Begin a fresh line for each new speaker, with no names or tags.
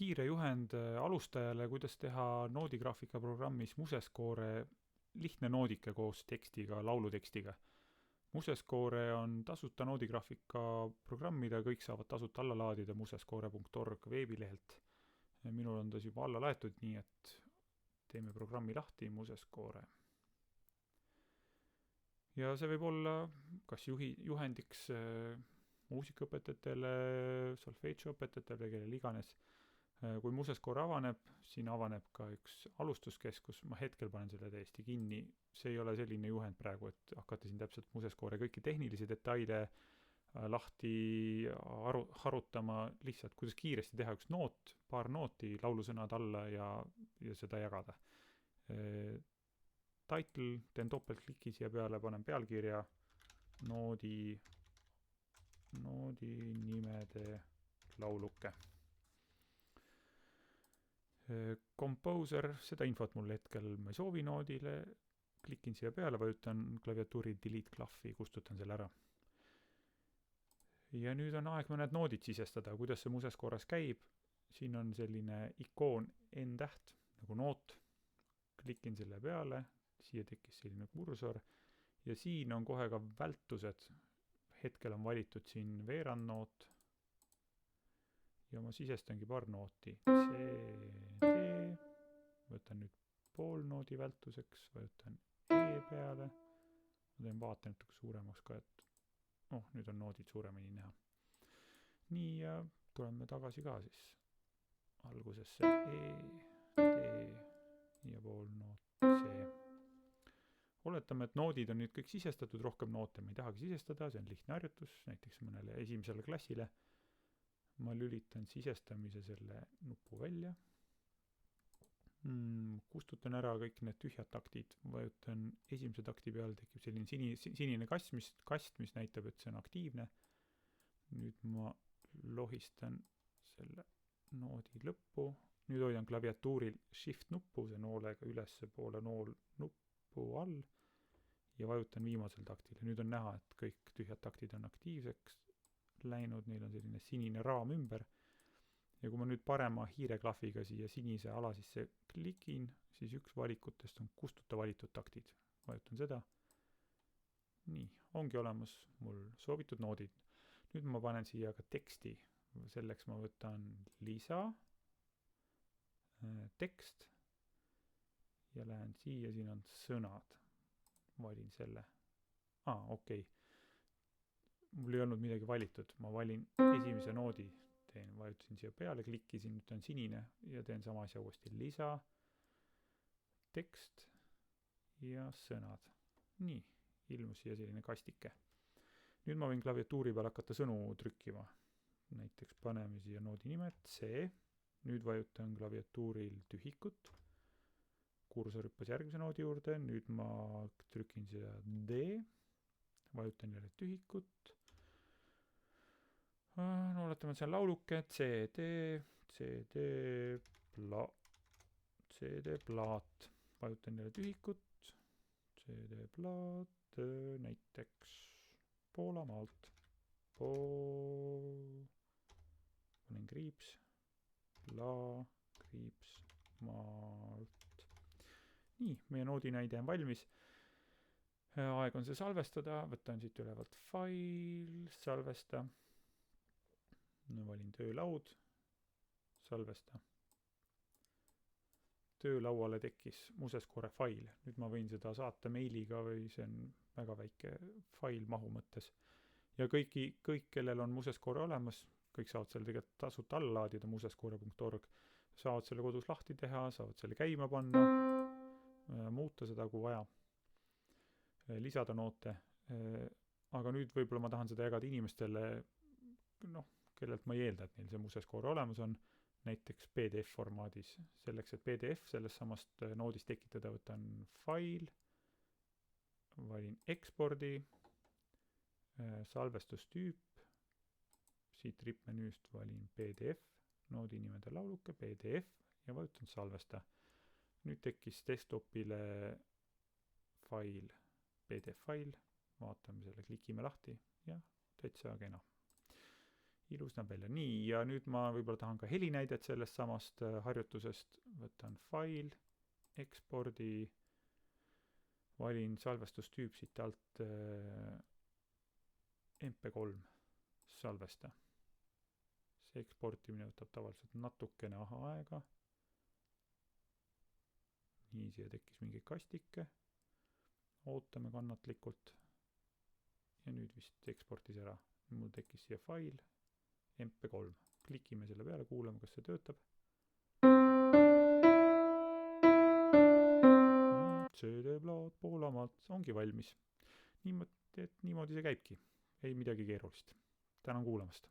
kiire juhend alustajale, kuidas teha noodigraafika programmis Musescore lihtne noodike koos tekstiga, laulutekstiga. Musescore on tasuta noodigraafika programm, mida kõik saavad tasuta alla laadida musescore.org veebilehelt. Minul on tas juba alla laetud, nii et teeme programmi lahti Musescore. Ja see võib olla kas juhendiks muusikaõpetajatele, solfeegioõpetajatele, kellel iganes. Kui Musescore avaneb, siin avaneb ka üks alustuskeskus, ma hetkel panen selle täiesti kinni, see ei ole selline juhend praegu, et hakata siin täpselt Musescore kõiki tehnilisi detaile lahti harutama, lihtsalt kuidas kiiresti teha üks noot, paar nooti, laulusõnad alla ja seda jagada. Title, teen topeltkliki siia peale, panen pealkirja noodi nimede lauluke. Composer, seda infot mul hetkel ma ei soovi noodile, klikin siia peale, vajutan klaviatuuri delete klahvi, kustutan selle ära. Ja nüüd on aeg mõned noodid sisestada, kuidas see Musescores käib. Siin on selline ikoon N-täht, nagu noot. Klikin selle peale, siia tekkis selline kursor ja siin on kohe ka vältused. Hetkel on valitud siin veerandnoot ja ma sisestangi paar nooti. C, D, võtan nüüd poolnoodi vältuseks, vajutan E peale. Ma teen vaatan natuke suuremaks ka, et nüüd on noodid suuremini näha. Nii, ja tuleme tagasi ka siis algusesse E, D ja poolnoot C. Oletame, et noodid on nüüd kõik sisestatud, rohkem noote me ei tahagi sisestada, see on lihtne harjutus, näiteks mõnele esimesele klassile. Ma lülitan sisestamise selle nupu välja. Kustutan ära kõik need tühjad taktid, vajutan esimese takti peal, tekib selline sinine kast, mis näitab, et see on aktiivne. Nüüd ma lohistan selle noodi lõppu. Nüüd hoidan klaviatuuril shift nuppu, see noolega ülesse poole nool nuppu all ja vajutan viimasel taktil. Nüüd on näha, et kõik tühjad taktid on aktiivseks läinud, neil on selline sinine raam ümber. Ja kui ma nüüd parema hiireklahviga siia sinise ala sisse klikin, siis üks valikutest on kustuta valitud taktid. Vajutan seda. Nii, ongi olemas mul soovitud noodid. Nüüd ma panen siia ka teksti. Selleks ma võtan lisa, tekst ja lähen siia, siin on sõnad. Valin selle. Okei. Mul ei olnud midagi valitud. Ma valin esimese noodi. Vajutasin siia peale, klikkisin, nüüd on sinine ja teen sama asja uuesti. Lisa, tekst ja sõnad. Nii, ilmus siia selline kastike. Nüüd ma võin klaviatuuri peal hakata sõnu trükkima. Näiteks paneme siia noodi nimed C. Nüüd vajutan klaviatuuril tühikut. Kursor hüppas järgmise noodi juurde. Nüüd ma trükin siia D. Vajutan jälle tühikut. Oletame, et see on lauluke CD plaat. Vajutan jälle tühikut. CD plaat, näiteks Poolamaalt. Panen kriips, kriips, maalt. Nii, meie noodi näide on valmis. Aeg on see salvestada, võtan siit ülevalt fail, salvesta. Valin töölaud, salvesta. Töölauale tekkis Musescore fail. Nüüd ma võin seda saata meiliga või see on väga väike fail mahu mõttes. Ja kõik, kellel on Musescore olemas, kõik saavad selle tegelikult tasuta alla laadida musescore.org. Saavad selle kodus lahti teha, saavad selle käima panna, muuta seda kui vaja, lisada noote. Aga nüüd võib-olla ma tahan seda jagada inimestele, kellelt ma ei eelda, et neil see Musescore olemas on, näiteks PDF formaadis. Selleks, et PDF sellest samast noodist tekitada, võtan fail, valin ekspordi, salvestustüüp, siit rippmenüüst valin PDF, noodi nimede lauluke, PDF ja vajutan salvesta. Nüüd tekkis desktopile fail, PDF fail, vaatame selle, klikime lahti ja täitsa kena. ilus näeb välja. Nii, ja nüüd ma võib-olla tahan ka helinäidet sellest samast harjutusest. Võtan fail, ekspordi, valin salvestustüüp siit alt MP3 salvesta. See eksportimine võtab tavaliselt natukene aega. Nii, siia tekkis mingi kastike. Ootame kannatlikult. Ja nüüd vist eksportis ära. Mul tekkis siia fail, MP3. Klikime selle peale, kuulame, kas see töötab. CD-plaat Poolamaalt ongi valmis. Niimoodi see käibki. Ei midagi keerulist. Tänan kuulamast.